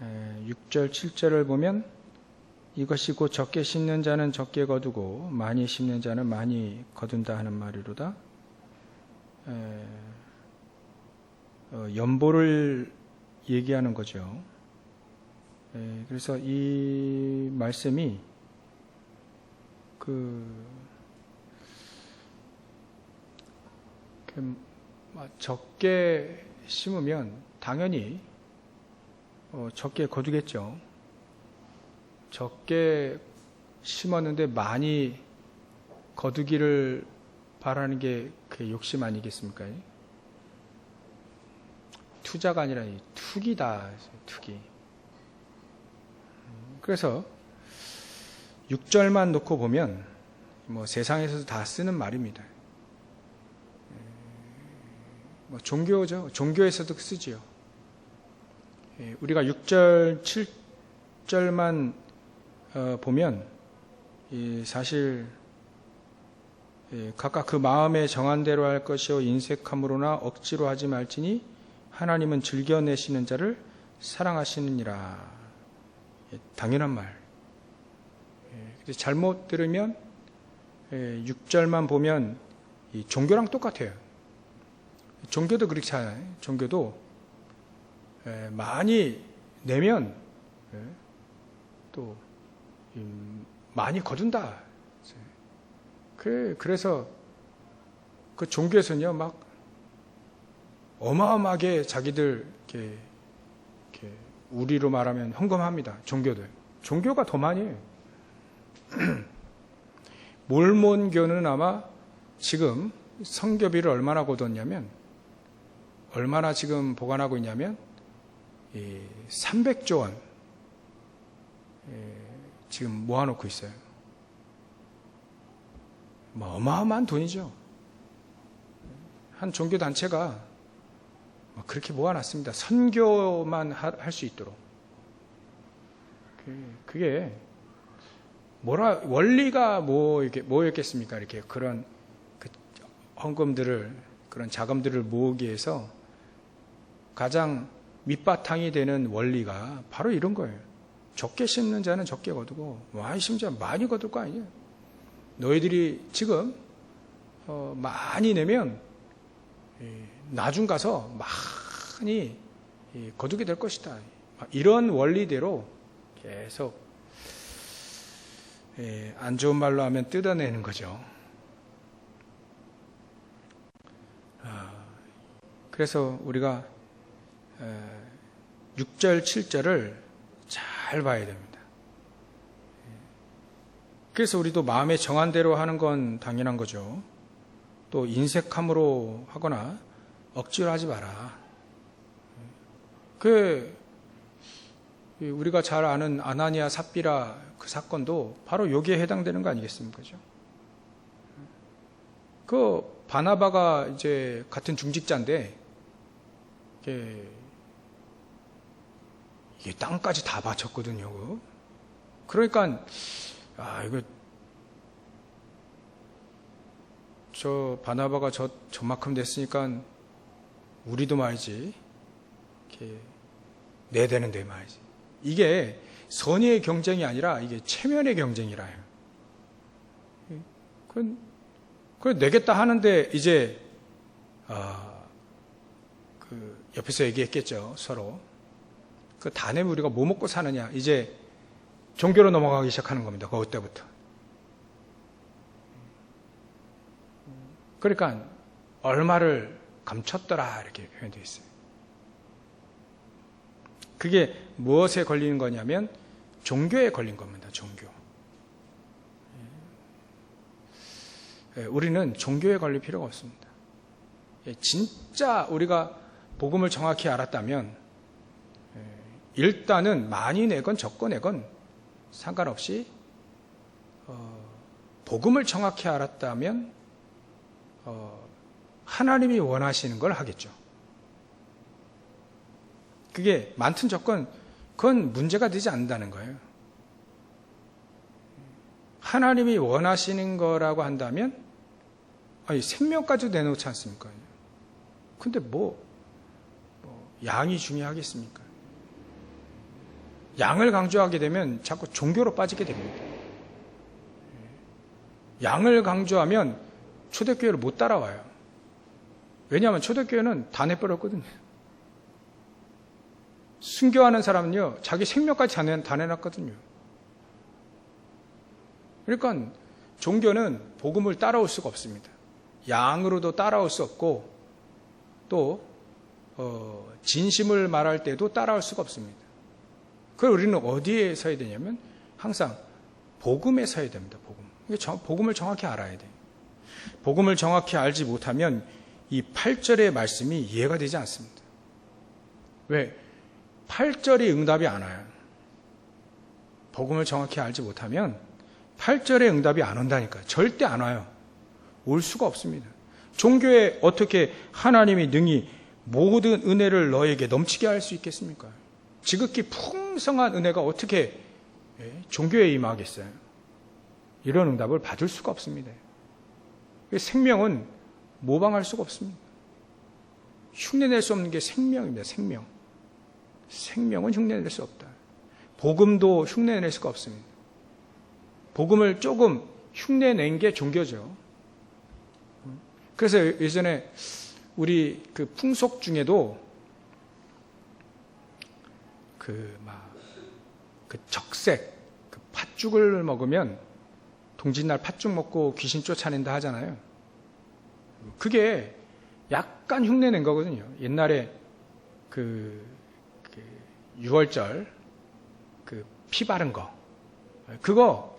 6절, 7절을 보면 이것이 곧 적게 심는 자는 적게 거두고 많이 심는 자는 많이 거둔다 하는 말이로다. 연보를 얘기하는 거죠. 그래서 이 말씀이 적게 심으면 당연히 적게 거두겠죠. 적게 심었는데 많이 거두기를 바라는 게 그 욕심 아니겠습니까? 투자가 아니라 투기다, 투기. 그래서 6절만 놓고 보면 세상에서도 다 쓰는 말입니다. 종교죠. 종교에서도 쓰지요. 우리가 6절, 7절만 보면 사실 각각 그 마음에 정한 대로 할 것이요 인색함으로나 억지로 하지 말지니 하나님은 즐겨내시는 자를 사랑하시느니라. 당연한 말. 잘못 들으면 6절만 보면 종교랑 똑같아요. 종교도 그렇지 않아요. 종교도 많이 내면 또 많이 거둔다. 그래서 그 종교에서는요, 막 어마어마하게 자기들 이렇게 우리로 말하면 헌금합니다. 종교들. 종교가 더 많이 해요. 몰몬교는 아마 지금 성교비를 얼마나 거뒀냐면, 얼마나 지금 보관하고 있냐면 300조 원 지금 모아놓고 있어요. 어마어마한 돈이죠. 한 종교단체가 그렇게 모아놨습니다. 선교만 할 수 있도록. 그게 원리가 뭐였겠습니까? 이렇게 그런 헌금들을, 그런 자금들을 모으기 위해서 가장 밑바탕이 되는 원리가 바로 이런 거예요. 적게 심는 자는 적게 거두고 많이 심는 자는 많이 거둘 거 아니에요. 너희들이 지금 많이 내면 나중 가서 많이 거두게 될 것이다. 이런 원리대로 계속 안 좋은 말로 하면 뜯어내는 거죠. 그래서 우리가 6절, 7절을 잘 봐야 됩니다. 그래서 우리도 마음에 정한 대로 하는 건 당연한 거죠. 또 인색함으로 하거나 억지로 하지 마라. 우리가 잘 아는 아나니아 삽비라 그 사건도 바로 여기에 해당되는 거 아니겠습니까? 그 바나바가 이제 같은 중직자인데 이게 땅까지 다 바쳤거든요. 그러니까 이거 저 바나바가 저만큼 됐으니까 우리도 말이지 이렇게 내대는데 말이지. 이게 선의의 경쟁이 아니라 이게 체면의 경쟁이라 해요. 그건 내겠다 하는데 이제 옆에서 얘기했겠죠. 서로 다 내면 우리가 뭐 먹고 사느냐. 이제 종교로 넘어가기 시작하는 겁니다. 그때부터. 그러니까 얼마를 감췄더라 이렇게 표현되어 있어요. 그게 무엇에 걸리는 거냐면 종교에 걸린 겁니다. 종교. 우리는 종교에 걸릴 필요가 없습니다. 진짜 우리가 복음을 정확히 알았다면 일단은 많이 내건 적건 내건 상관없이 복음을 정확히 알았다면 하나님이 원하시는 걸 하겠죠. 그게 많든 적건 그건 문제가 되지 않는다는 거예요. 하나님이 원하시는 거라고 한다면 생명까지도 내놓지 않습니까? 근데 양이 중요하겠습니까? 양을 강조하게 되면 자꾸 종교로 빠지게 됩니다. 양을 강조하면 초대교회를 못 따라와요. 왜냐하면 초대교회는 다 내버렸거든요. 순교하는 사람은요, 자기 생명까지 다 내놨거든요. 그러니까 종교는 복음을 따라올 수가 없습니다. 양으로도 따라올 수 없고, 또 진심을 말할 때도 따라올 수가 없습니다. 그걸 우리는 어디에 서야 되냐면 항상 복음에 서야 됩니다. 복음을 정확히 알아야 돼요. 복음을 정확히 알지 못하면 이 8절의 말씀이 이해가 되지 않습니다. 왜? 8절이 응답이 안 와요. 복음을 정확히 알지 못하면 8절의 응답이 안 온다니까요. 절대 안 와요. 올 수가 없습니다. 종교에 어떻게 하나님이 능히 모든 은혜를 너에게 넘치게 할 수 있겠습니까? 지극히 풍성한 은혜가 어떻게 종교에 임하겠어요? 이런 응답을 받을 수가 없습니다. 생명은 모방할 수가 없습니다. 흉내낼 수 없는 게 생명입니다. 생명은 흉내낼 수 없다. 복음도 흉내낼 수가 없습니다. 복음을 조금 흉내낸 게 종교죠. 그래서 예전에 우리 그 풍속 중에도 그 적색, 그 팥죽을 먹으면 동짓날 팥죽 먹고 귀신 쫓아낸다 하잖아요. 그게 약간 흉내낸 거거든요. 옛날에 그 6월절 그 피 바른 거, 그거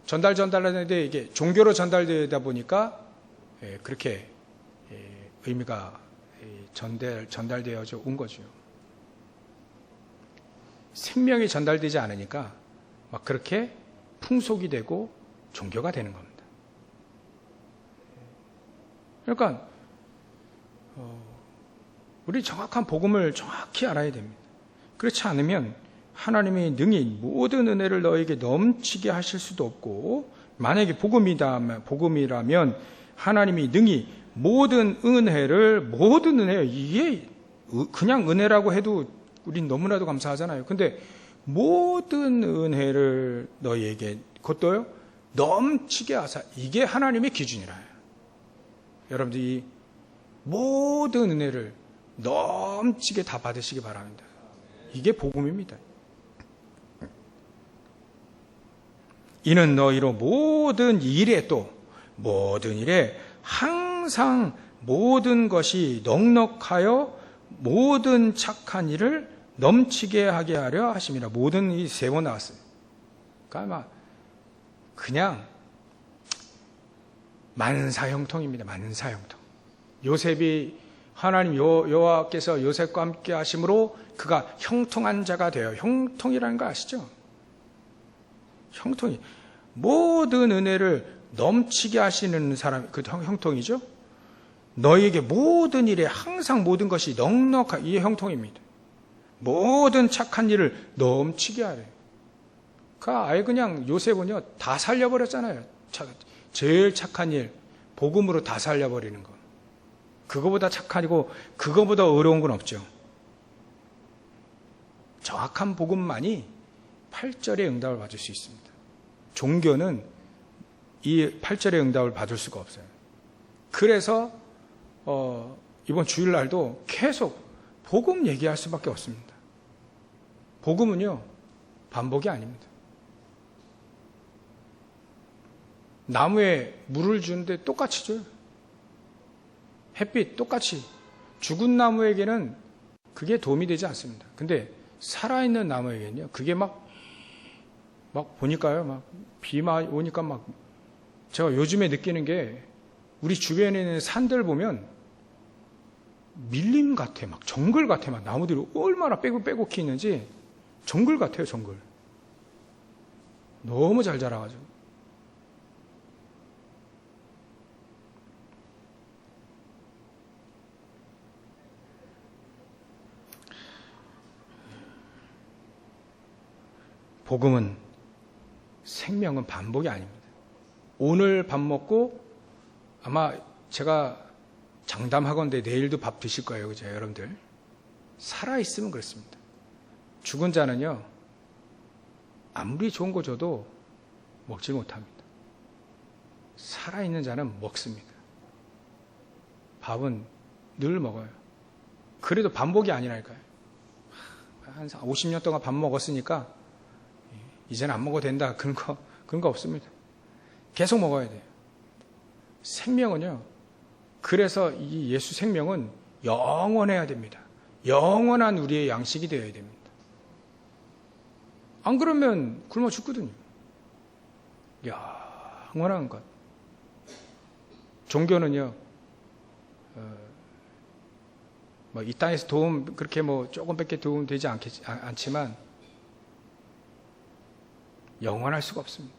전달하는데 이게 종교로 전달되다 보니까 그렇게 의미가 전달되어져 온 거죠. 생명이 전달되지 않으니까 막 그렇게 풍속이 되고 종교가 되는 겁니다. 그러니까 우리 정확한 복음을 정확히 알아야 됩니다. 그렇지 않으면 하나님이 능히 모든 은혜를 너에게 넘치게 하실 수도 없고, 만약에 복음이라면 하나님이 능히 모든 은혜요. 이게 그냥 은혜라고 해도 우린 너무나도 감사하잖아요. 근데 모든 은혜를 너희에게, 그것도요, 넘치게 하사, 이게 하나님의 기준이라요. 여러분들이 모든 은혜를 넘치게 다 받으시기 바랍니다. 이게 복음입니다. 이는 너희로 모든 일에 항상 모든 것이 넉넉하여 모든 착한 일을 넘치게 하게 하려 하심이라. 모든 이 세 번 나왔어요. 그러니까 그냥 만사형통입니다. 만사형통. 요셉이 하나님 여호와께서 요셉과 함께 하심으로 그가 형통한 자가 되어, 형통이라는 거 아시죠? 형통이 모든 은혜를 넘치게 하시는 사람, 그 형통이죠. 너희에게 모든 일에 항상 모든 것이 넉넉한, 이게 형통입니다. 모든 착한 일을 넘치게 하래. 아예 그냥 요셉은요 다 살려버렸잖아요. 제일 착한 일, 복음으로 다 살려버리는 거. 그거보다 착하고 그거보다 어려운 건 없죠. 정확한 복음만이 8절의 응답을 받을 수 있습니다. 종교는 이 8절의 응답을 받을 수가 없어요. 그래서 이번 주일날도 계속 복음 얘기할 수밖에 없습니다. 복음은요 반복이 아닙니다. 나무에 물을 주는데 똑같이 줘요. 햇빛 똑같이. 죽은 나무에게는 그게 도움이 되지 않습니다. 근데 살아있는 나무에게는요, 그게 막 보니까요, 막 비만 오니까 막, 제가 요즘에 느끼는 게, 우리 주변에 있는 산들 보면 밀림 같아, 막 정글 같아, 막 나무들이 얼마나 빼곡히 있는지 정글 같아요, 정글. 너무 잘 자라가지고. 복음은, 생명은 반복이 아닙니다. 오늘 밥 먹고 아마 제가 장담하건대 내일도 밥 드실 거예요. 그죠, 여러분들? 살아있으면 그렇습니다. 죽은 자는요, 아무리 좋은 거 줘도 먹지 못합니다. 살아있는 자는 먹습니다. 밥은 늘 먹어요. 그래도 반복이 아니랄까요. 한 50년 동안 밥 먹었으니까 이제는 안 먹어도 된다. 그런 거 없습니다. 계속 먹어야 돼요. 생명은요. 그래서 이 예수 생명은 영원해야 됩니다. 영원한 우리의 양식이 되어야 됩니다. 안 그러면 굶어 죽거든요. 영원한 것. 종교는요, 이 땅에서 그렇게 조금밖에 도움 되지 않지만, 영원할 수가 없습니다.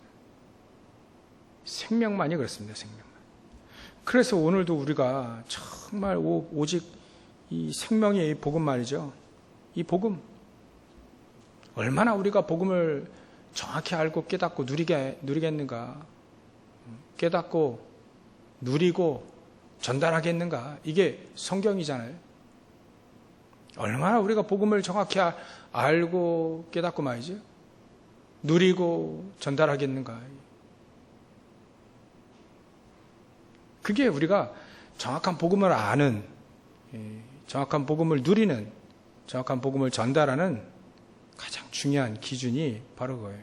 생명만이 그렇습니다, 생명만. 그래서 오늘도 우리가 정말 오직 이 생명의 복음 말이죠. 이 복음. 얼마나 우리가 복음을 정확히 알고 깨닫고 누리겠는가. 깨닫고 누리고 전달하겠는가. 이게 성경이잖아요. 얼마나 우리가 복음을 정확히 알고 깨닫고 말이죠. 누리고 전달하겠는가. 그게 우리가 정확한 복음을 아는, 정확한 복음을 누리는, 정확한 복음을 전달하는 가장 중요한 기준이 바로 그거예요.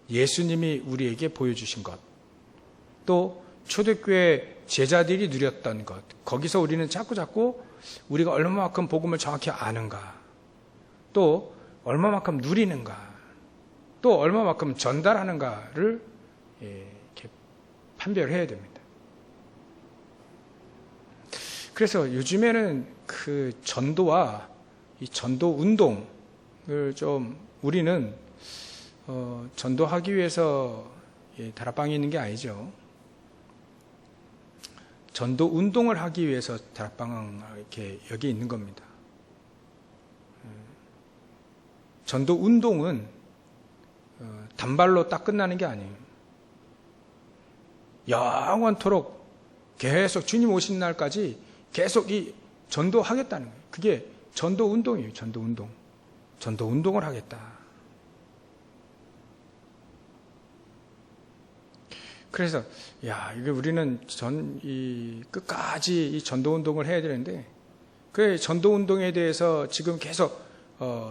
예수님이 우리에게 보여주신 것, 또 초대교회 제자들이 누렸던 것, 거기서 우리는 자꾸 우리가 얼마만큼 복음을 정확히 아는가, 또 얼마만큼 누리는가, 또 얼마만큼 전달하는가를 이렇게 판별해야 됩니다. 그래서 요즘에는 그 전도와 이 전도 운동을 좀 우리는 전도하기 위해서 다락방에 있는 게 아니죠. 전도 운동을 하기 위해서 다락방 이렇게 여기 있는 겁니다. 전도 운동은 단발로 딱 끝나는 게 아니에요. 영원토록 계속 주님 오신 날까지 계속 이 전도하겠다는 거예요. 그게 전도 운동이에요. 전도 운동. 전도 운동을 하겠다. 그래서 이게 우리는 끝까지 이 전도 운동을 해야 되는데, 그 전도 운동에 대해서 지금 계속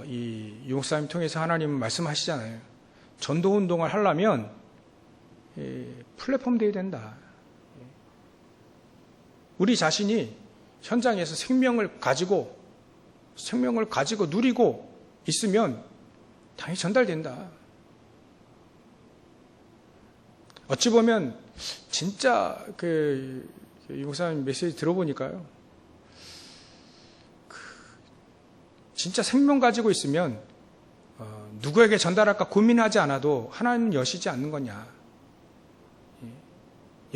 이 유목사님 통해서 하나님은 말씀하시잖아요. 전도 운동을 하려면 플랫폼 돼야 된다. 우리 자신이 현장에서 생명을 가지고 누리고 있으면 당연히 전달된다. 어찌 보면 진짜 이 목사님 메시지 들어보니까요, 진짜 생명 가지고 있으면 누구에게 전달할까 고민하지 않아도 하나님은 여시지 않는 거냐,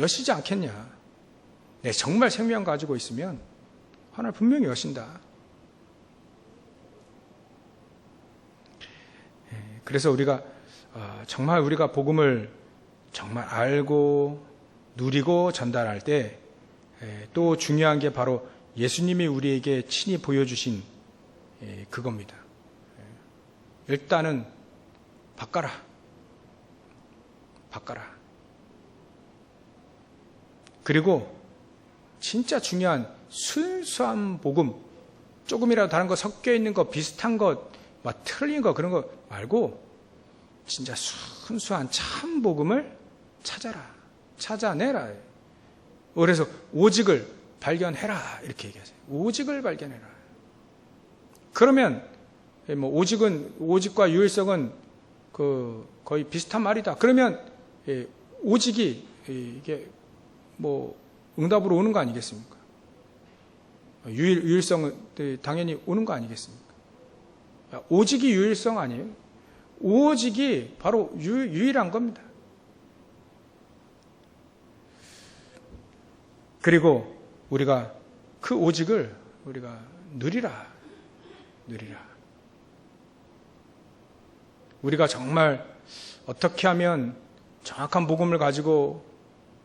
여시지 않겠냐. 네, 정말 생명 가지고 있으면 하나님 분명히 여신다. 그래서 우리가 정말 우리가 복음을 정말 알고 누리고 전달할 때 또 중요한 게 바로 예수님이 우리에게 친히 보여주신 그겁니다. 일단은 바꿔라. 그리고 진짜 중요한 순수한 복음, 조금이라도 다른 거 섞여 있는 거, 비슷한 것, 틀린 거, 그런 거 말고 진짜 순수한 참 복음을 찾아내라. 그래서 오직을 발견해라 이렇게 얘기하세요. 오직을 발견해라. 그러면 오직과 유일성은 거의 비슷한 말이다. 그러면 오직이 이게 응답으로 오는 거 아니겠습니까? 유일성은 당연히 오는 거 아니겠습니까? 오직이 유일성 아니에요? 오직이 바로 유일한 겁니다. 그리고 우리가 그 오직을 우리가 누리라. 우리가 정말 어떻게 하면 정확한 복음을 가지고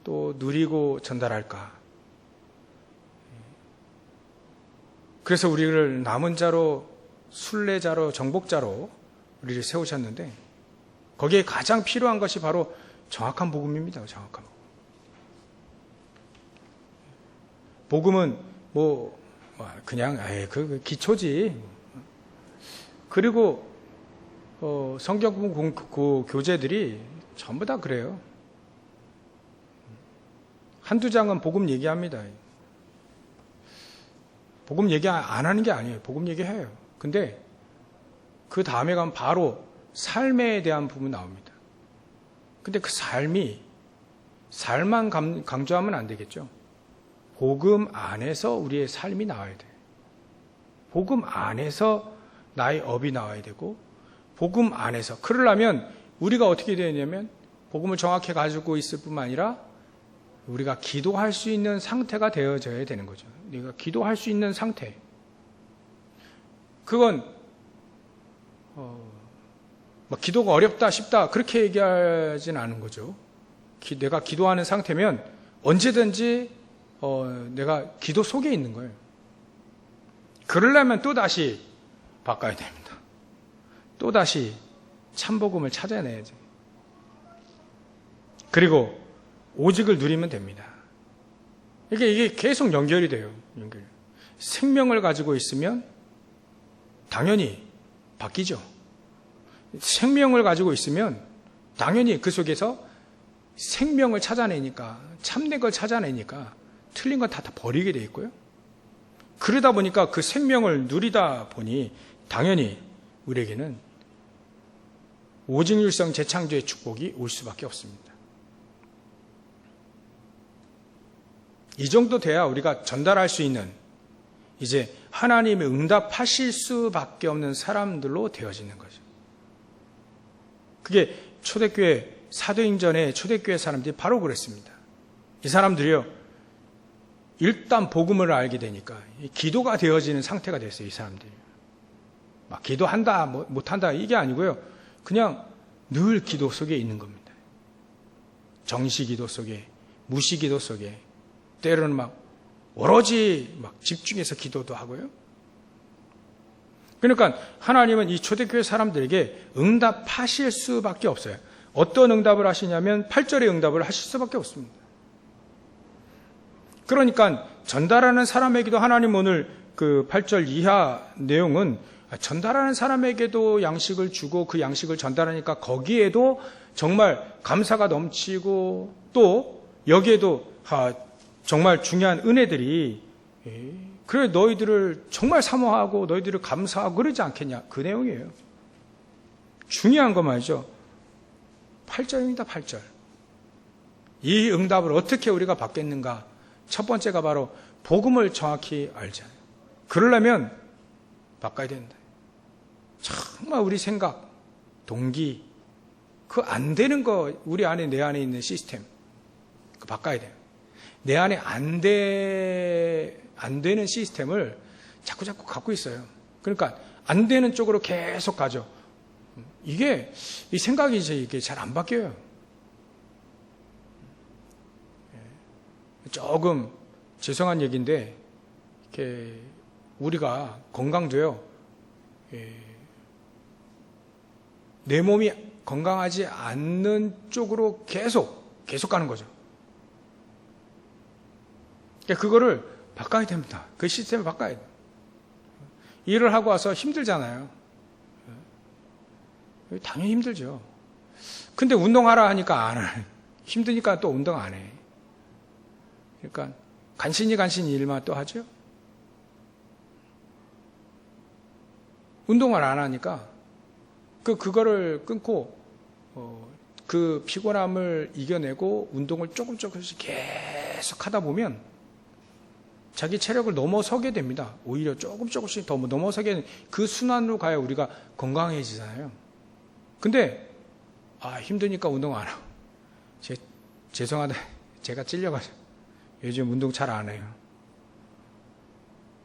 또 누리고 전달할까? 그래서 우리를 남은 자로, 순례자로, 정복자로 우리를 세우셨는데, 거기에 가장 필요한 것이 바로 정확한 복음입니다. 정확한 복음. 복음은 그냥 그 기초지. 그리고 성경 교재들이 전부 다 그래요. 한두 장은 복음 얘기합니다. 복음 얘기 안 하는 게 아니에요. 복음 얘기해요. 근데 그 다음에 가면 바로 삶에 대한 부분 나옵니다. 근데 그 삶만 강조하면 안 되겠죠. 복음 안에서 우리의 삶이 나와야 돼요. 복음 안에서 나의 업이 나와야 되고, 복음 안에서 그러려면 우리가 어떻게 되냐면 복음을 정확히 가지고 있을 뿐만 아니라 우리가 기도할 수 있는 상태가 되어져야 되는 거죠. 내가 기도할 수 있는 상태. 그건 기도가 어렵다 쉽다 그렇게 얘기하진 않은 거죠. 내가 기도하는 상태면 언제든지 내가 기도 속에 있는 거예요. 그러려면 또다시 바꿔야 됩니다. 또다시 참복음을 찾아내야지. 그리고 오직을 누리면 됩니다. 이게 계속 연결이 돼요. 생명을 가지고 있으면 당연히 바뀌죠. 생명을 가지고 있으면 당연히 그 속에서 생명을 찾아내니까, 참된 걸 찾아내니까 틀린 건 다 버리게 돼 있고요. 그러다 보니까 그 생명을 누리다 보니 당연히 우리에게는 오직률성 재창조의 축복이 올 수밖에 없습니다. 이 정도 돼야 우리가 전달할 수 있는, 이제 하나님의 응답하실 수밖에 없는 사람들로 되어지는 거죠. 그게 초대교회, 사도행전의 초대교회 사람들이 바로 그랬습니다. 이 사람들이요, 일단 복음을 알게 되니까 기도가 되어지는 상태가 됐어요. 이 사람들이 막 기도한다 못한다 이게 아니고요, 그냥 늘 기도 속에 있는 겁니다. 정시기도 속에, 무시기도 속에, 때로는 막 오로지 막 집중해서 기도도 하고요. 그러니까 하나님은 이 초대교회 사람들에게 응답하실 수밖에 없어요. 어떤 응답을 하시냐면 8절의 응답을 하실 수밖에 없습니다. 그러니까 전달하는 사람에게도 하나님 오늘 그 8절 이하 내용은 전달하는 사람에게도 양식을 주고 그 양식을 전달하니까 거기에도 정말 감사가 넘치고, 또 여기에도 정말 중요한 은혜들이, 그래 너희들을 정말 사모하고 너희들을 감사하고 그러지 않겠냐, 그 내용이에요. 중요한 거 말이죠. 8절입니다. 8절. 이 응답을 어떻게 우리가 받겠는가? 첫 번째가 바로 복음을 정확히 알잖아요. 그러려면 바꿔야 된다. 정말 우리 생각, 동기, 그 안 되는 거, 우리 안에, 내 안에 있는 시스템, 그 바꿔야 돼요. 내 안에 안 되는 시스템을 자꾸 갖고 있어요. 그러니까 안 되는 쪽으로 계속 가죠. 이게, 이 생각이 이게 잘 안 바뀌어요. 조금 죄송한 얘기인데, 이렇게 우리가 건강도요, 내 몸이 건강하지 않는 쪽으로 계속 가는 거죠. 그러니까 그거를 바꿔야 됩니다. 그 시스템을 바꿔야 돼요. 일을 하고 와서 힘들잖아요. 당연히 힘들죠. 근데 운동하라 하니까 안 해. 힘드니까 또 운동 안 해. 그러니까 간신히 일만 또 하죠. 운동을 안 하니까 그거를 끊고 그 피곤함을 이겨내고 운동을 조금씩 계속 하다 보면 자기 체력을 넘어서게 됩니다. 오히려 조금씩 더 넘어서게 되는 그 순환으로 가야 우리가 건강해지잖아요. 근데 힘드니까 운동 안 하고, 죄송하다, 제가 찔려가지고 요즘 운동 잘 안 해요.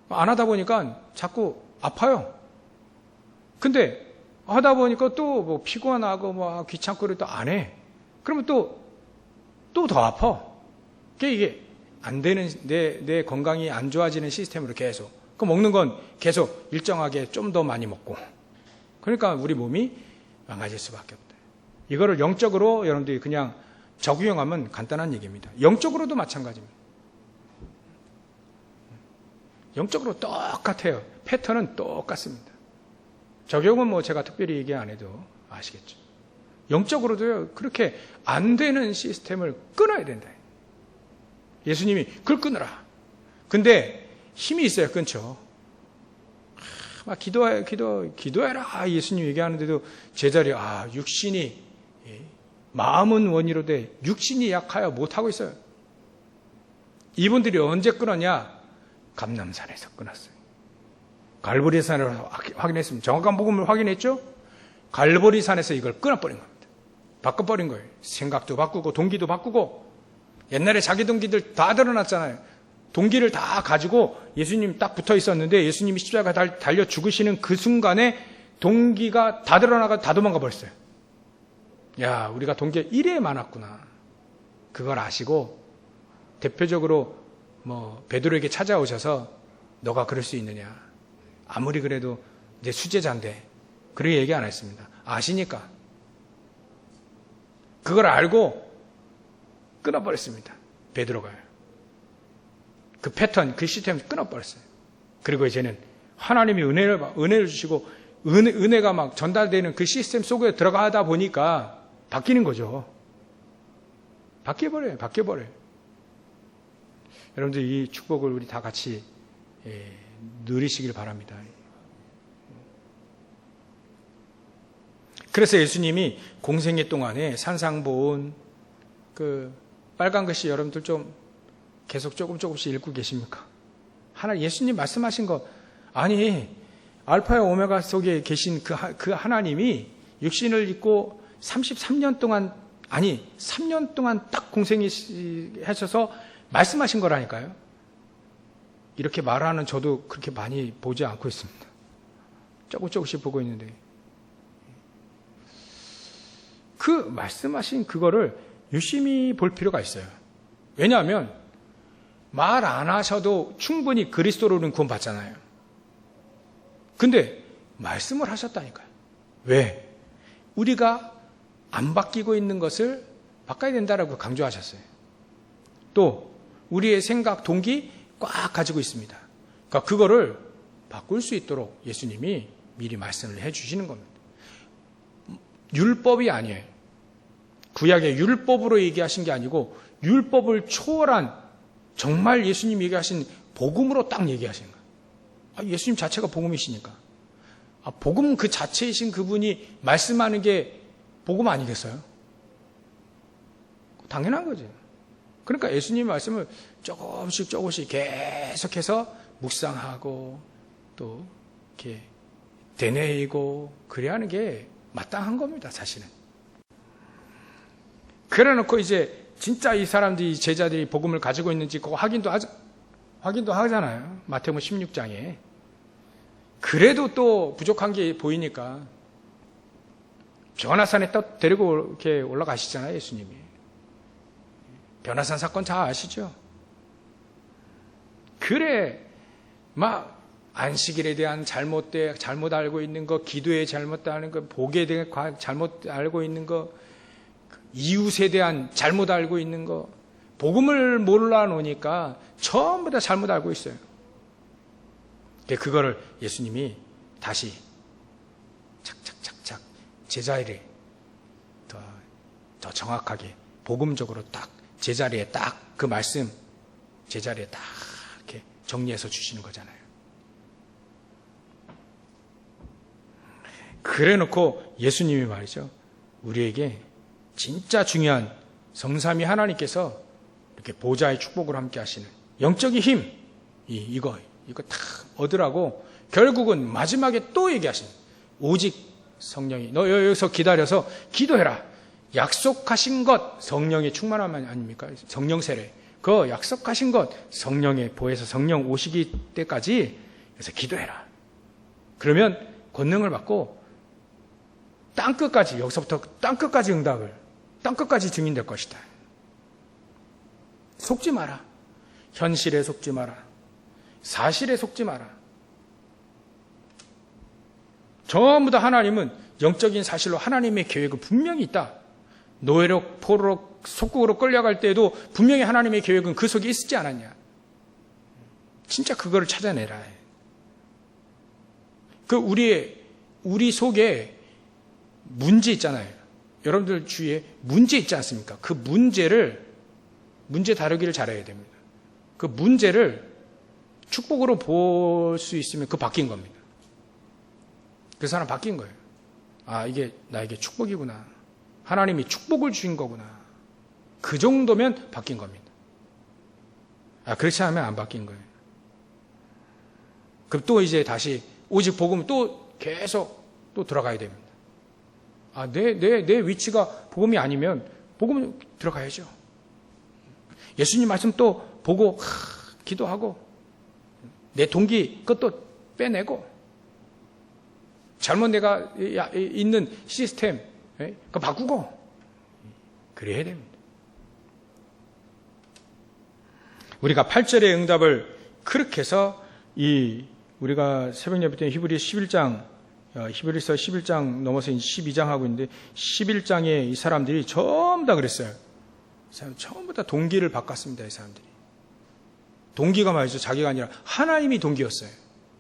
안 하다 보니까 자꾸 아파요. 근데 하다 보니까 또 뭐 피곤하고 뭐 귀찮고 그래도 안 해. 그러면 또 더 아파. 이게 안 되는, 내 건강이 안 좋아지는 시스템으로 계속. 그 먹는 건 계속 일정하게 좀 더 많이 먹고. 그러니까 우리 몸이 망가질 수밖에 없다. 이거를 영적으로 여러분들이 그냥 적용하면 간단한 얘기입니다. 영적으로도 마찬가지입니다. 영적으로 똑같아요. 패턴은 똑같습니다. 적용은 뭐 제가 특별히 얘기 안 해도 아시겠죠. 영적으로도요, 그렇게 안 되는 시스템을 끊어야 된다. 예수님이 그걸 끊으라. 근데 힘이 있어야 끊죠. 막 기도해라. 예수님 얘기하는데도 제자리, 육신이, 마음은 원이로 돼 육신이 약하여 못하고 있어요. 이분들이 언제 끊었냐? 감람산에서 끊었어요. 갈보리산으로 확인했습니다. 정확한 복음을 확인했죠? 갈보리산에서 이걸 끊어버린 겁니다. 바꿔버린 거예요. 생각도 바꾸고 동기도 바꾸고. 옛날에 자기 동기들 다 드러났잖아요. 동기를 다 가지고 예수님 딱 붙어 있었는데 예수님이 십자가 달려 죽으시는 그 순간에 동기가 다 드러나가 다 도망가 버렸어요. 야, 우리가 동기가 이래 많았구나. 그걸 아시고 대표적으로 베드로에게 찾아오셔서 너가 그럴 수 있느냐. 아무리 그래도 내 수제자인데 그렇게 얘기 안 했습니다. 아시니까. 그걸 알고 끊어버렸습니다. 베드로가요. 그 패턴, 그 시스템을 끊어버렸어요. 그리고 이제는 하나님이 은혜를 주시고 은혜가 막 전달되는 그 시스템 속에 들어가다 보니까 바뀌는 거죠. 바뀌어버려요. 여러분들 이 축복을 우리 다 같이 누리시길 바랍니다. 그래서 예수님이 공생애 동안에 산상보온 그 빨간 글씨 여러분들 좀 계속 조금씩 읽고 계십니까? 예수님 말씀하신 거 아니 알파와 오메가 속에 계신 그 하나님이 육신을 입고 33년 동안 3년 동안 딱 공생애 하셔서 말씀하신 거라니까요. 이렇게 말하는 저도 그렇게 많이 보지 않고 있습니다. 조금씩 보고 있는데 그 말씀하신 그거를 유심히 볼 필요가 있어요. 왜냐하면 말 안 하셔도 충분히 그리스도로는 구원받잖아요. 근데 말씀을 하셨다니까요. 왜? 우리가 안 바뀌고 있는 것을 바꿔야 된다라고 강조하셨어요. 또 우리의 생각, 동기 꽉 가지고 있습니다. 그러니까 그거를 바꿀 수 있도록 예수님이 미리 말씀을 해주시는 겁니다. 율법이 아니에요. 구약의 율법으로 얘기하신 게 아니고 율법을 초월한 정말 예수님 얘기하신 복음으로 딱 얘기하신 거예요. 예수님 자체가 복음이시니까. 복음 그 자체이신 그분이 말씀하는 게 복음 아니겠어요? 당연한 거죠. 그러니까 예수님 말씀을 조금씩 계속해서 묵상하고 또 이렇게 되뇌이고 그래야 하는 게 마땅한 겁니다, 사실은. 그래 놓고 이제 진짜 이 사람들이 제자들이 복음을 가지고 있는지 그거 확인도 하잖아요. 마태복음 16장에. 그래도 또 부족한 게 보이니까 변화산에 또 데리고 이렇게 올라가시잖아요, 예수님이. 변화산 사건 다 아시죠? 그래, 막 안식일에 대한 잘못 알고 있는 거, 기도에 잘못 알고 거, 복에 대한 잘못 알고 있는 거, 이웃에 대한 잘못 알고 있는 거, 복음을 몰라 놓으니까 전부 다 잘못 알고 있어요. 그거를 예수님이 다시 착착착착 제자리에 더 정확하게 복음적으로 딱 제자리에 딱 그 말씀 제자리에 딱 이렇게 정리해서 주시는 거잖아요. 그래 놓고 예수님이 말이죠. 우리에게 진짜 중요한 성삼위 하나님께서 이렇게 보좌의 축복을 함께 하시는 영적인 힘, 이거 다 얻으라고 결국은 마지막에 또 얘기하시는 오직 성령이 너 여기서 기다려서 기도해라. 약속하신 것 성령의 충만함 아닙니까? 성령 세례. 그 약속하신 것 성령의 보혜사 성령 오시기 때까지 그래서 기도해라. 그러면 권능을 받고 땅끝까지 여기서부터 땅끝까지 응답을 땅끝까지 증인될 것이다. 속지 마라. 현실에 속지 마라. 사실에 속지 마라. 전부 다 하나님은 영적인 사실로 하나님의 계획은 분명히 있다. 노예로 포로로 속국으로 끌려갈 때에도 분명히 하나님의 계획은 그 속에 있지 않았냐. 진짜 그거를 찾아내라. 우리 속에 문제 있잖아요. 여러분들 주위에 문제 있지 않습니까? 그 문제 다루기를 잘해야 됩니다. 그 문제를 축복으로 볼 수 있으면 그 바뀐 겁니다. 그 사람 바뀐 거예요. 아, 이게 나에게 축복이구나. 하나님이 축복을 주신 거구나. 그 정도면 바뀐 겁니다. 아, 그렇지 않으면 안 바뀐 거예요. 그럼 또 이제 다시 오직 복음 또 계속 또 들어가야 됩니다. 아, 내 위치가 복음이 아니면 복음 들어가야죠. 예수님 말씀 또 보고 기도하고 내 동기 그것도 빼내고 잘못 내가 있는 시스템 그거 바꾸고 그래야 됩니다. 우리가 8절의 응답을 그렇게 해서 우리가 새벽 예배 때 히브리서 11장 넘어서 12장 하고 있는데 11장에 이 사람들이 전부 다 그랬어요. 전부 다 동기를 바꿨습니다. 이 사람들이. 동기가 말이죠. 자기가 아니라 하나님이 동기였어요.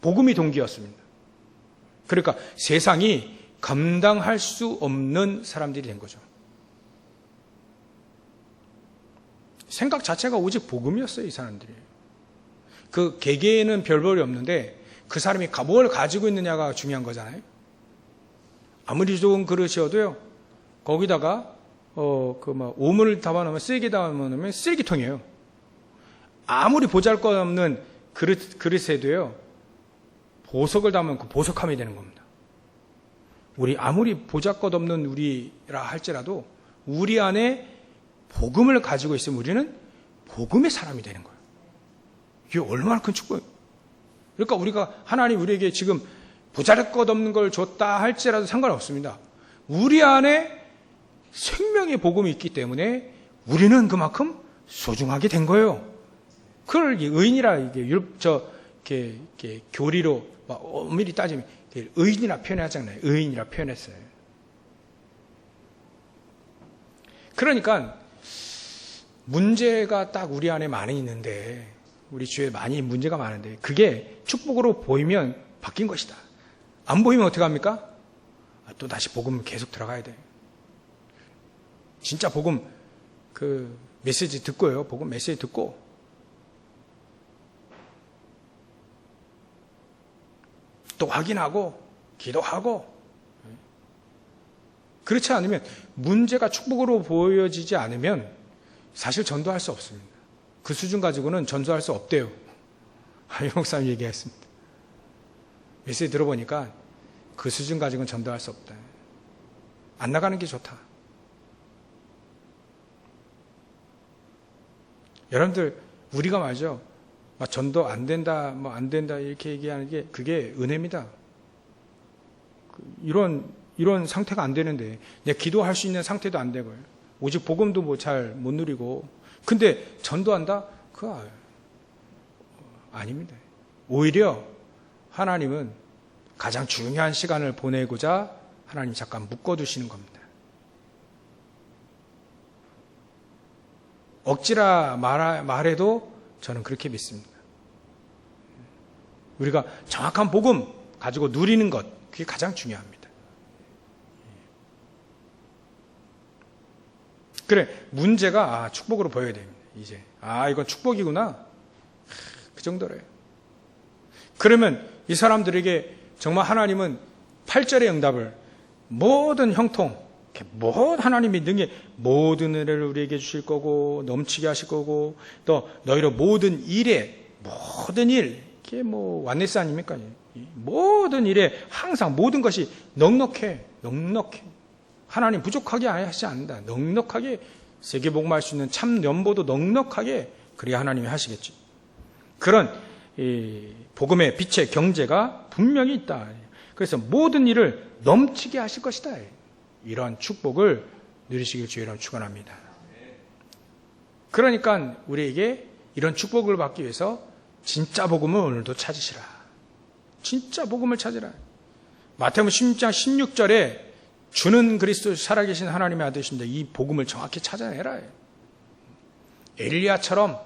복음이 동기였습니다. 그러니까 세상이 감당할 수 없는 사람들이 된 거죠. 생각 자체가 오직 복음이었어요. 이 사람들이. 그 개개인은 별볼이 없는데 그 사람이 뭘 가지고 있느냐가 중요한 거잖아요. 아무리 좋은 그릇이어도요. 거기다가 오물을 담아놓으면 쓰레기 담아놓으면 쓰레기통이에요. 아무리 보잘것없는 그릇에도요. 보석을 담으면 그 보석함이 되는 겁니다. 우리 아무리 보잘것없는 우리라 할지라도 우리 안에 복음을 가지고 있으면 우리는 복음의 사람이 되는 거예요. 이게 얼마나 큰 축복이에요. 그러니까 우리가 하나님 우리에게 지금 보잘것없는 걸 줬다 할지라도 상관없습니다. 우리 안에 생명의 복음이 있기 때문에 우리는 그만큼 소중하게 된 거예요. 그걸 의인이라 이렇게 교리로 엄밀히 따지면 의인이라 표현하잖아요. 의인이라 표현했어요. 그러니까 문제가 딱 우리 안에 많이 있는데 우리 주위에 많이 문제가 많은데 그게 축복으로 보이면 바뀐 것이다. 안 보이면 어떻게 합니까? 또 다시 복음 계속 들어가야 돼요. 진짜 복음 그 메시지 듣고요. 복음 메시지 듣고 또 확인하고 기도하고 그렇지 않으면 문제가 축복으로 보여지지 않으면 사실 전도할 수 없습니다. 그 수준 가지고는 전도할 수 없대요. 이 목사님 얘기했습니다. 메시지 들어보니까 그 수준 가지고는 전도할 수 없다. 안 나가는 게 좋다. 여러분들 우리가 말이죠. 전도 안 된다, 안 된다 이렇게 얘기하는 게 그게 은혜입니다. 이런 상태가 안 되는데 내가 기도할 수 있는 상태도 안 되고요. 오직 복음도 잘 못 누리고 근데 전도한다? 그거 아닙니다. 오히려 하나님은 가장 중요한 시간을 보내고자 하나님 잠깐 묶어두시는 겁니다. 억지라 말해도 저는 그렇게 믿습니다. 우리가 정확한 복음 가지고 누리는 것, 그게 가장 중요합니다. 그래, 문제가 축복으로 보여야 됩니다. 이제 이건 축복이구나. 그 정도래요. 그러면 이 사람들에게 정말 하나님은 8절의 응답을 모든 형통, 하나님이 능히 모든 은혜를 우리에게 주실 거고 넘치게 하실 거고 또 너희로 모든 일에 모든 일 이게 완네스 아닙니까? 모든 일에 항상 모든 것이 넉넉해 하나님 부족하게 하지 않는다. 넉넉하게 세계복음할 수 있는 참 연보도 넉넉하게 그래야 하나님이 하시겠지. 그런 복음의 빛의 경제가 분명히 있다. 그래서 모든 일을 넘치게 하실 것이다. 이런 축복을 누리시길 주의로 축원합니다. 그러니까 우리에게 이런 축복을 받기 위해서 진짜 복음을 오늘도 찾으시라. 진짜 복음을 찾으라. 마태복음 16장 16절에 주는 그리스도 살아계신 하나님의 아들이십니다. 이 복음을 정확히 찾아내라. 엘리야처럼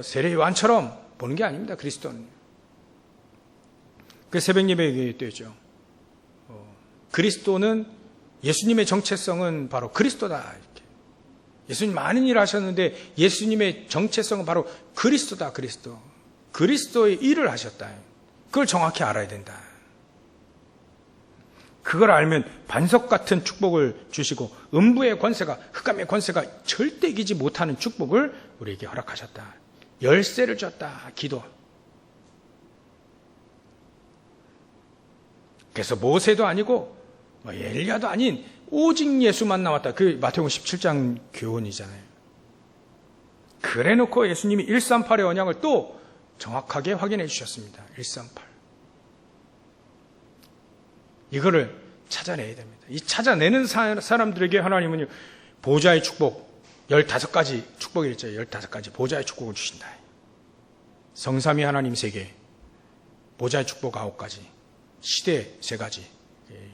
세례 요한처럼 보는 게 아닙니다. 그리스도는. 그 새벽 예배 얘기했죠. 그리스도는 예수님의 정체성은 바로 그리스도다. 이렇게. 예수님 많은 일을 하셨는데 예수님의 정체성은 바로 그리스도다. 그리스도. 그리스도의 일을 하셨다. 그걸 정확히 알아야 된다. 그걸 알면 반석 같은 축복을 주시고 음부의 권세가, 흑암의 권세가 절대 이기지 못하는 축복을 우리에게 허락하셨다. 열쇠를 줬다. 기도. 그래서 모세도 아니고 엘리야도 아닌 오직 예수만 나왔다. 그 마태복음 17장 교훈이잖아요. 그래놓고 예수님이 138의 언약을 또 정확하게 확인해 주셨습니다. 138. 이거를 찾아내야 됩니다. 이 찾아내는 사람들에게 하나님은 보좌의 축복 15가지 축복이 있죠. 15가지 보좌의 축복을 주신다. 성삼위 하나님 3개, 보좌의 축복 9가지, 시대 3가지,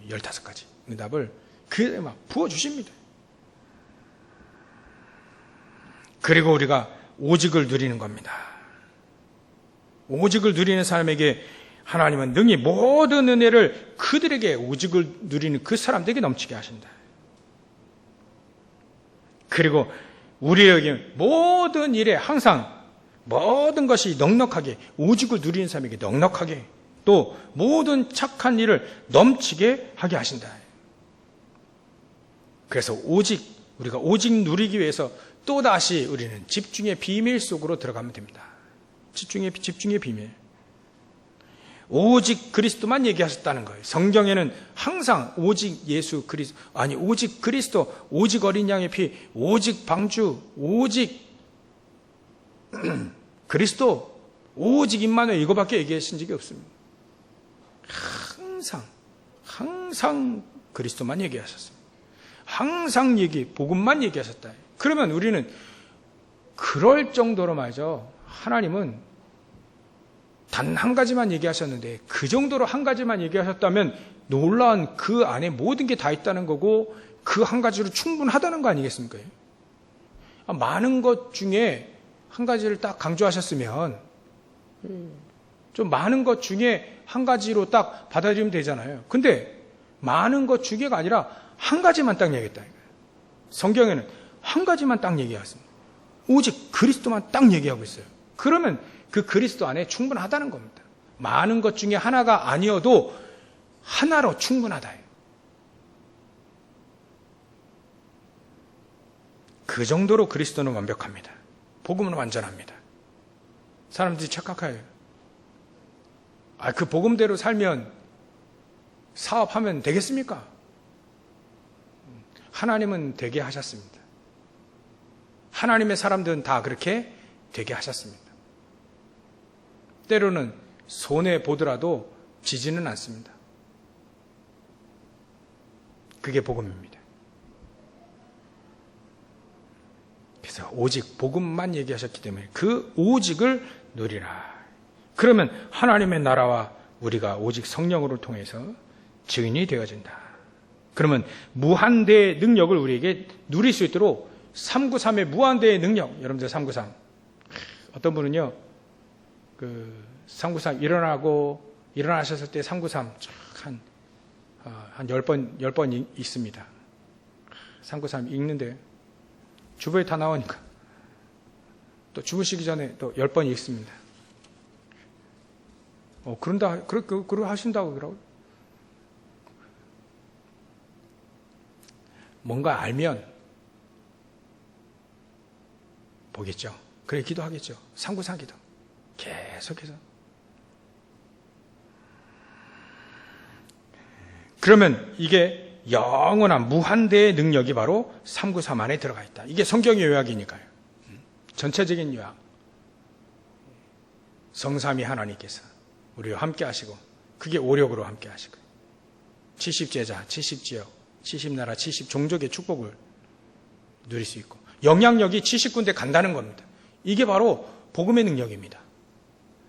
15가지 응답을 그에 막 부어주십니다. 그리고 우리가 오직을 누리는 겁니다. 오직을 누리는 사람에게 하나님은 능히 모든 은혜를 그들에게 오직을 누리는 그 사람들에게 넘치게 하신다. 그리고 우리에게 모든 일에 항상 모든 것이 넉넉하게 오직을 누리는 사람에게 넉넉하게 또 모든 착한 일을 넘치게 하게 하신다. 그래서 우리가 오직 누리기 위해서 또다시 우리는 집중의 비밀 속으로 들어가면 됩니다. 집중의 비밀. 오직 그리스도만 얘기하셨다는 거예요. 성경에는 항상 오직 예수 그리스도, 아니 오직 그리스도, 오직 어린 양의 피, 오직 방주, 오직 그리스도, 오직 임마누엘 이거밖에 얘기하신 적이 없습니다. 항상 그리스도만 얘기하셨습니다. 항상 복음만 얘기하셨다. 그러면 우리는 그럴 정도로 말이죠. 하나님은 단 한 가지만 얘기하셨는데 그 정도로 한 가지만 얘기하셨다면 놀라운 그 안에 모든 게 다 있다는 거고 그 한 가지로 충분하다는 거 아니겠습니까? 많은 것 중에 한 가지를 딱 강조하셨으면 좀 많은 것 중에 한 가지로 딱 받아들이면 되잖아요. 근데 많은 것 중에가 아니라 한 가지만 딱 얘기했다. 성경에는 한 가지만 딱 얘기했습니다. 오직 그리스도만 딱 얘기하고 있어요. 그러면 그 그리스도 안에 충분하다는 겁니다. 많은 것 중에 하나가 아니어도 하나로 충분하다. 그 정도로 그리스도는 완벽합니다. 복음은 완전합니다. 사람들이 착각해요. 그 복음대로 살면 사업하면 되겠습니까? 하나님은 되게 하셨습니다. 하나님의 사람들은 다 그렇게 되게 하셨습니다. 때로는 손해보더라도 지지는 않습니다. 그게 복음입니다. 그래서 오직 복음만 얘기하셨기 때문에 그 오직을 누리라. 그러면 하나님의 나라와 우리가 오직 성령으로 통해서 증인이 되어진다. 그러면 무한대의 능력을 우리에게 누릴 수 있도록 393의 무한대의 능력, 여러분들 393. 어떤 분은요, 393 일어나셨을 때 393 한 10번 읽습니다. 393 읽는데 주부에 다 나오니까 또 주무시기 전에 또 10번 읽습니다. 그러 하신다고 그러고. 뭔가 알면 보겠죠. 그래 기도하겠죠. 393 기도. 계속해서. 그러면 이게 영원한 무한대의 능력이 바로 393 안에 들어가 있다. 이게 성경의 요약이니까요. 전체적인 요약. 성삼위 하나님께서 우리와 함께 하시고 그게 오력으로 함께 하시고 70제자, 70지역, 70나라, 70종족의 축복을 누릴 수 있고 영향력이 70군데 간다는 겁니다. 이게 바로 복음의 능력입니다.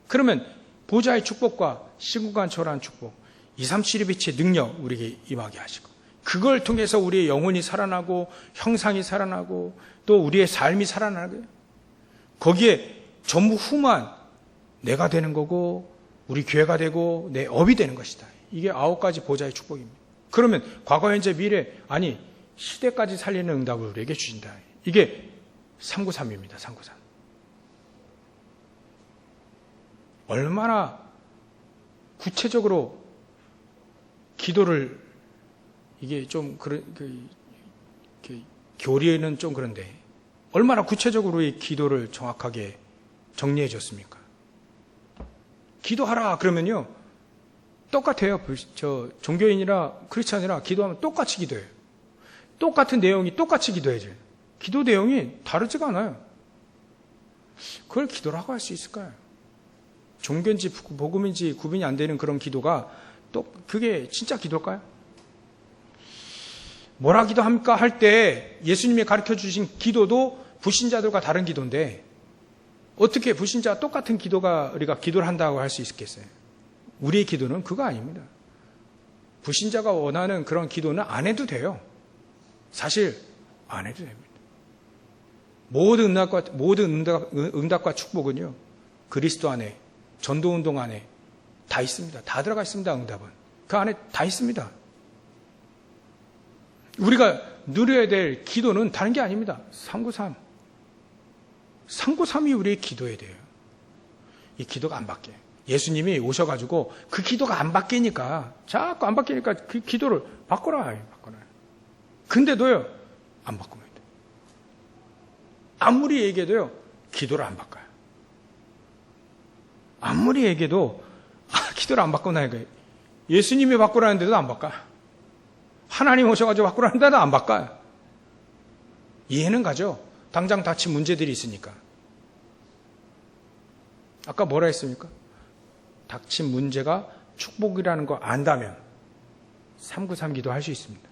그러면 보좌의 축복과 시공간 초월한 축복, 237의 빛의 능력 우리에게 임하게 하시고, 그걸 통해서 우리의 영혼이 살아나고 형상이 살아나고 또 우리의 삶이 살아나게, 거기에 전무후무한 내가 되는 거고 우리 교회가 되고 내 업이 되는 것이다. 이게 9가지 보좌의 축복입니다. 그러면 과거, 현재, 미래, 아니 시대까지 살리는 응답을 우리에게 주신다. 이게 393입니다. 393. 얼마나 구체적으로 기도를, 이게 좀 교리에는 좀 그런데 얼마나 구체적으로 이 기도를 정확하게 정리해 줬습니까? 기도하라 그러면요 똑같아요. 저 종교인이나 크리스찬이나 기도하면 똑같이 기도해요. 똑같은 내용이 똑같이 기도해줘요. 기도 내용이 다르지가 않아요. 그걸 기도라고 할 수 있을까요? 종교인지 복음인지 구분이 안 되는 그런 기도가 또 그게 진짜 기도일까요? 뭐라 기도합니까? 할 때 예수님이 가르쳐 주신 기도도 불신자들과 다른 기도인데 어떻게 불신자와 똑같은 기도가 우리가 기도를 한다고 할 수 있겠어요? 우리의 기도는 그거 아닙니다. 불신자가 원하는 그런 기도는 안 해도 돼요. 사실 안 해도 됩니다. 모든 응답과 축복은요 그리스도 안에, 전도운동 안에 다 있습니다. 다 들어가 있습니다. 응답은 그 안에 다 있습니다. 우리가 누려야 될 기도는 다른 게 아닙니다. 393. 393이 우리의 기도에 돼요. 이 기도가 안 바뀌어요. 예수님이 오셔가지고 그 기도가 안 바뀌니까, 자꾸 안 바뀌니까 그 기도를 바꿔라. 근데도요, 안 바꿉니다. 아무리 얘기해도요, 기도를 안 바꿔요. 아무리 얘기해도, 기도를 안 바꾸나니까. 예수님이 바꾸라는데도 안 바꿔. 하나님 오셔가지고 바꾸라는데도 안 바꿔요. 이해는 가죠? 당장 닥친 문제들이 있으니까. 아까 뭐라 했습니까? 닥친 문제가 축복이라는 거 안다면 393 기도 할 수 있습니다.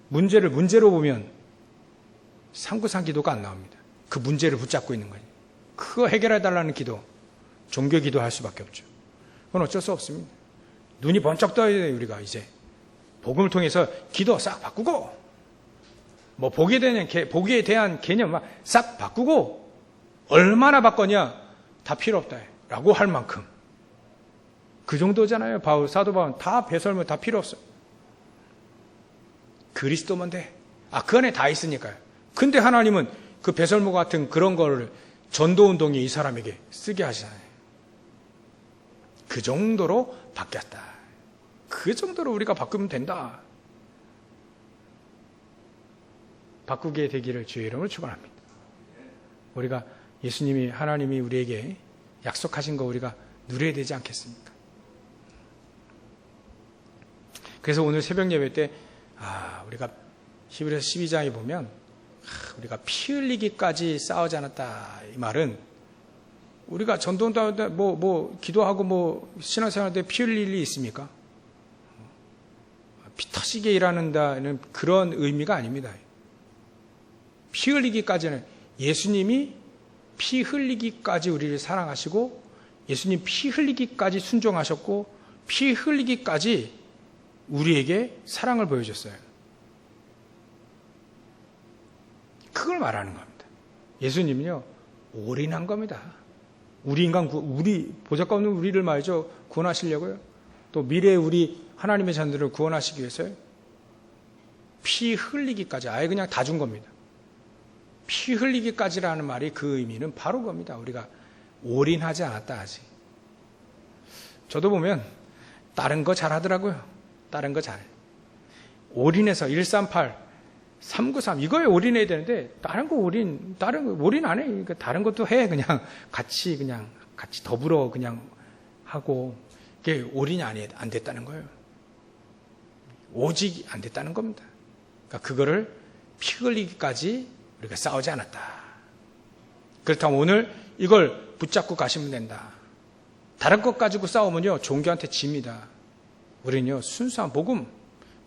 문제를 문제로 보면 393 기도가 안 나옵니다. 그 문제를 붙잡고 있는 거예요. 그거 해결해달라는 기도, 종교 기도 할 수밖에 없죠. 그건 어쩔 수 없습니다. 눈이 번쩍 떠야 돼요. 우리가 이제 복음을 통해서 기도 싹 바꾸고, 뭐 복에 대한 개념 막 싹 바꾸고, 얼마나 바꿨냐? 다 필요 없다 라고 할 만큼 그 정도잖아요. 사도 바울은 다 배설물 다 필요 없어요. 그리스도만 돼. 그 안에 다 있으니까요. 근데 하나님은 그 배설물 같은 그런 거를 전도운동이 이 사람에게 쓰게 하시잖아요. 그 정도로 바뀌었다. 그 정도로 우리가 바꾸면 된다. 바꾸게 되기를 주의 이름으로 축원합니다. 우리가 예수님이, 하나님이 우리에게 약속하신 거 우리가 누려야 되지 않겠습니까? 그래서 오늘 새벽 예배 때 우리가 히브리서 12장에 보면 우리가 피 흘리기까지 싸우지 않았다, 이 말은 우리가 전도운동 기도하고 신앙생활 때 피 흘릴 일이 있습니까? 피 터지게 일하는다는 그런 의미가 아닙니다. 피 흘리기까지는 예수님이 피 흘리기까지 우리를 사랑하시고, 예수님 피 흘리기까지 순종하셨고, 피 흘리기까지 우리에게 사랑을 보여줬어요. 그걸 말하는 겁니다. 예수님은요 올인한 겁니다. 우리 보잘것 없는 우리를 말이죠 구원하시려고요. 또 미래의 우리 하나님의 자녀들을 구원하시기 위해서요. 피 흘리기까지 아예 그냥 다 준 겁니다. 피 흘리기까지라는 말이 그 의미는 바로 겁니다. 우리가 올인하지 않았다 아직. 저도 보면 다른 거 잘하더라고요. 다른 거 잘해. 올인해서 138, 393 이거에 올인해야 되는데 다른 거 올인 안 해. 그러니까 다른 것도 해. 그냥 같이 더불어 그냥 하고, 그게 올인이 안 됐다는 거예요. 오직 안 됐다는 겁니다. 그러니까 그거를 피 흘리기까지 우리가 싸우지 않았다. 그렇다면 오늘 이걸 붙잡고 가시면 된다. 다른 것 가지고 싸우면요 종교한테 집니다. 우리는요 순수한 복음,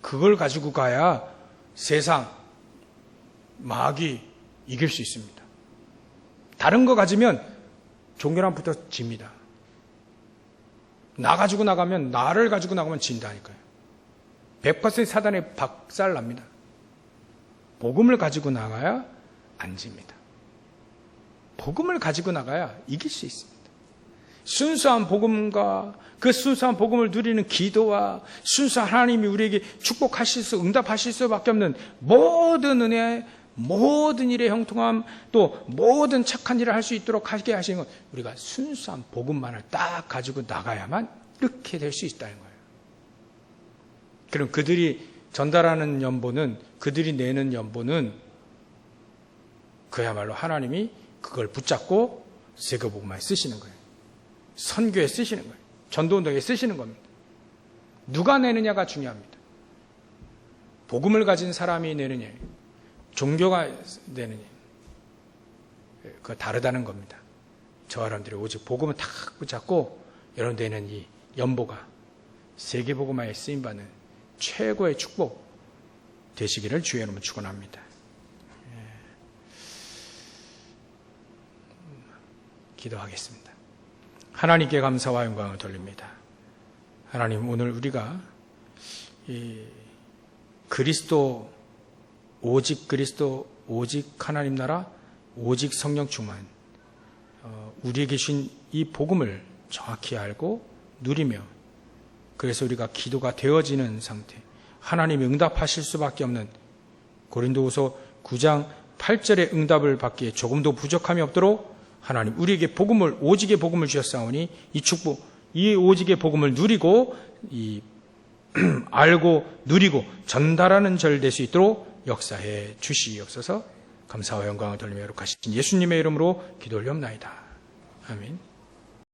그걸 가지고 가야 세상 마귀 이길 수 있습니다. 다른 거 가지면 종교랑부터 집니다. 나 가지고 나가면, 나를 가지고 나가면 진다니까요. 100% 사단에 박살납니다. 복음을 가지고 나가야 안 집니다. 복음을 가지고 나가야 이길 수 있습니다. 순수한 복음과 그 순수한 복음을 누리는 기도와 순수한 하나님이 우리에게 축복하실 수, 응답하실 수밖에 없는 모든 은혜, 모든 일의 형통함, 또 모든 착한 일을 할 수 있도록 하게 하시는 것, 우리가 순수한 복음만을 딱 가지고 나가야만 이렇게 될 수 있다는 거예요. 그럼 그들이 전달하는 연보는, 그들이 내는 연보는 그야말로 하나님이 그걸 붙잡고 세계복음화에 쓰시는 거예요. 선교에 쓰시는 거예요. 전도운동에 쓰시는 겁니다. 누가 내느냐가 중요합니다. 복음을 가진 사람이 내느냐, 종교가 내느냐, 그거 다르다는 겁니다. 저 사람들이 오직 복음을 탁 붙잡고 여러분 되는 이 연보가 세계복음화에 쓰임받는 최고의 축복 되시기를 주의 이름으로 축원합니다. 기도하겠습니다. 하나님께 감사와 영광을 돌립니다. 하나님, 오늘 우리가 이 그리스도, 오직 그리스도, 오직 하나님 나라, 오직 성령 충만, 우리에게 주신 이 복음을 정확히 알고 누리며, 그래서 우리가 기도가 되어지는 상태, 하나님이 응답하실 수밖에 없는 고린도후서 9장 8절의 응답을 받기에 조금도 부족함이 없도록 하나님 우리에게 복음을, 오직의 복음을 주셨사오니 이 축복, 이 오직의 복음을 누리고 알고 누리고 전달하는 절 될 수 있도록 역사해 주시옵소서. 감사와 영광을 돌리며 거룩하신 예수님의 이름으로 기도 올리옵나이다. 아멘.